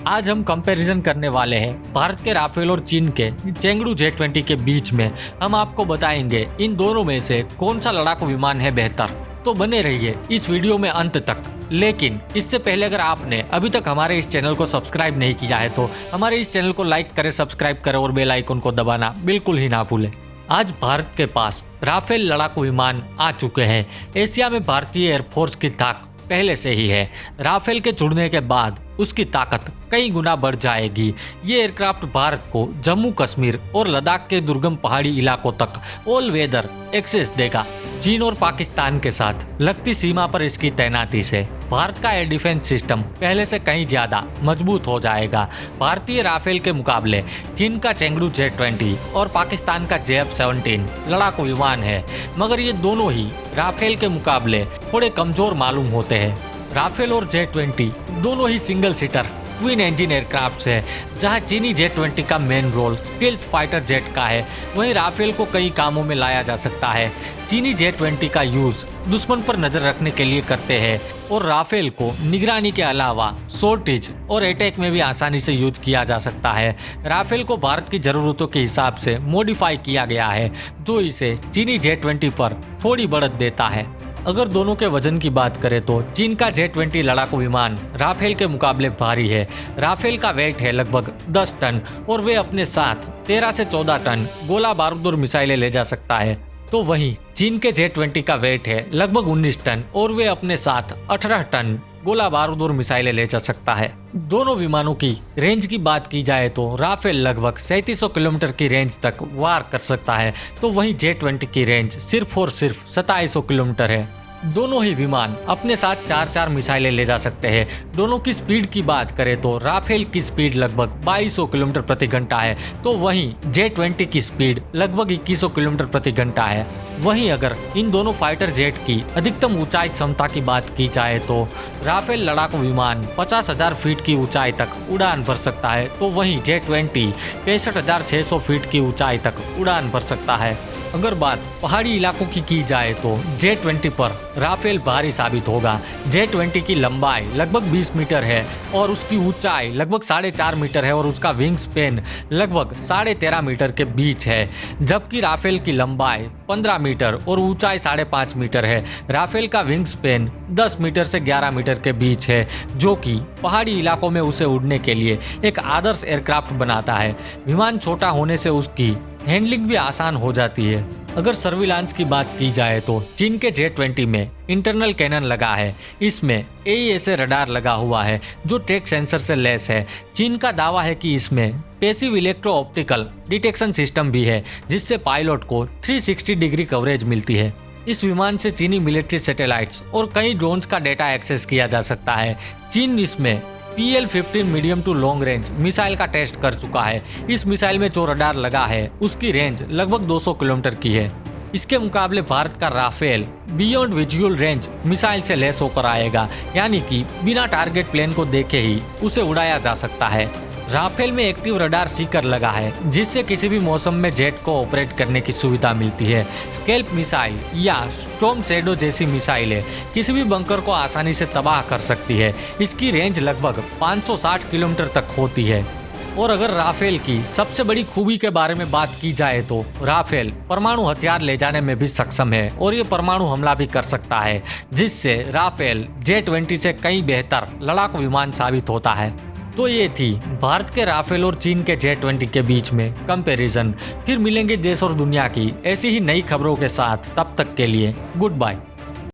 आज हम कंपैरिजन करने वाले हैं भारत के राफेल और चीन के चेंगडू J-20 के बीच में। हम आपको बताएंगे इन दोनों में से कौन सा लड़ाकू विमान है बेहतर। तो बने रहिए इस वीडियो में अंत तक। लेकिन इससे पहले अगर आपने अभी तक हमारे इस चैनल को सब्सक्राइब नहीं किया है तो हमारे इस चैनल को लाइक करें, सब्सक्राइब करें और बेल आइकन को दबाना बिल्कुल ही ना भूलें। आज भारत के पास राफेल लड़ाकू विमान आ चुके हैं। एशिया में भारतीय एयरफोर्स की ताकत पहले से ही है। राफेल के जुड़ने के बाद उसकी ताकत कई गुना बढ़ जाएगी। ये एयरक्राफ्ट भारत को जम्मू कश्मीर और लद्दाख के दुर्गम पहाड़ी इलाकों तक ऑल वेदर एक्सेस देगा। चीन और पाकिस्तान के साथ लगती सीमा पर इसकी तैनाती से भारत का एयर डिफेंस सिस्टम पहले से कहीं ज्यादा मजबूत हो जाएगा। भारतीय राफेल के मुकाबले चीन का चेंगडू J-20 और पाकिस्तान का JF-17 लड़ाकू विमान है, मगर ये दोनों ही राफेल के मुकाबले थोड़े कमजोर मालूम होते हैं। राफेल और J-20 दोनों ही single seater twin engine aircraft है। जहां चीनी J-20 का main role stealth fighter jet का है, वहीं राफेल को कई कामों में लाया जा सकता है। चीनी J-20 का यूज दुश्मन पर नजर रखने के लिए करते हैं और राफेल को निगरानी के अलावा शॉर्टेज और अटैक में भी आसानी से यूज किया जा सकता है। राफेल को भारत की जरूरतों के हिसाब से मॉडिफाई किया गया है, जो इसे चीनी J-20 पर थोड़ी बढ़त देता है। अगर दोनों के वजन की बात करें तो चीन का J-20 लड़ाकू विमान राफेल के मुकाबले भारी है। राफेल का वेट है लगभग 10 टन और वे अपने साथ 13 से 14 टन गोला बारूद और मिसाइलें ले जा सकता है। तो वहीं चीन के J-20 का वेट है लगभग 19 टन और वे अपने साथ 18 टन गोला बारूद और मिसाइलें ले जा सकता है। दोनों विमानों की रेंज की बात की जाए तो राफेल लगभग 3700 किलोमीटर की रेंज तक वार कर सकता है, तो वहीं J-20 की रेंज सिर्फ और सिर्फ 2700 किलोमीटर है। दोनों ही विमान अपने साथ 4-4 मिसाइलें ले जा सकते हैं। दोनों की स्पीड की बात करें तो राफेल की स्पीड लगभग 2200 किलोमीटर प्रति घंटा है, तो वहीं J-20 की स्पीड लगभग 2100 किलोमीटर प्रति घंटा है। वहीं अगर इन दोनों फाइटर जेट की अधिकतम ऊंचाई क्षमता की बात की जाए तो राफेल लड़ाकू विमान 50,000 फीट की ऊंचाई तक उड़ान भर सकता है, तो वहीं J-20 65,600 फीट की ऊंचाई तक उड़ान भर सकता है। अगर बात पहाड़ी इलाकों की जाए तो J-20 पर राफेल भारी साबित होगा। J-20 की लंबाई लगभग 20 मीटर है और उसकी ऊंचाई लगभग 4.5 मीटर है और उसका विंग स्पेन लगभग 13.5 मीटर के बीच है, जबकि राफेल की लंबाई 15 मीटर और ऊंचाई 5.5 मीटर है। राफेल का विंग स्पेन 10 मीटर से 11 मीटर के बीच है, जो कि पहाड़ी इलाकों में उसे उड़ने के लिए एक आदर्श एयरक्राफ्ट बनाता है। विमान छोटा होने से उसकी हैंडलिंग भी आसान हो जाती है। अगर सर्विलांस की बात की जाए तो चीन के J-20 में इंटरनल कैनन लगा है। इसमें AESA रडार लगा हुआ है जो ट्रैक सेंसर से लैस है। चीन का दावा है कि इसमें passive electro optical detection system भी है, जिससे पायलट को 360 डिग्री कवरेज मिलती है। इस विमान से चीनी मिलिट्री सैटेलाइट्स और कई ड्रोन्स का डेटा एक्सेस किया जा सकता है। चीन इसमें PL-15 medium to long range missile का टेस्ट कर चुका है। इस मिसाइल में जो रडार लगा है उसकी रेंज लगभग 200 किलोमीटर की है। इसके मुकाबले भारत का Rafale beyond visual range missile से लैस होकर आएगा, यानी कि बिना टारगेट प्लेन को देखे ही उसे उड़ाया जा सकता है। राफेल में एक्टिव रडार सीकर लगा है, जिससे किसी भी मौसम में जेट को ऑपरेट करने की सुविधा मिलती है। स्केल्प मिसाइल या स्टॉर्म शैडो जैसी मिसाइलें किसी भी बंकर को आसानी से तबाह कर सकती है। इसकी रेंज लगभग 560 किलोमीटर तक होती है। और अगर राफेल की सबसे बड़ी खूबी के बारे में बात की जाए तो राफेल परमाणु हथियार ले जाने में भी सक्षम है और ये परमाणु हमला भी कर सकता है, जिससे राफेल J-20 से कई बेहतर लड़ाकू विमान साबित होता है। तो ये थी भारत के राफेल और चीन के J-20 के बीच में कंपैरिजन। फिर मिलेंगे देश और दुनिया की ऐसी ही नई खबरों के साथ, तब तक के लिए गुड बाय।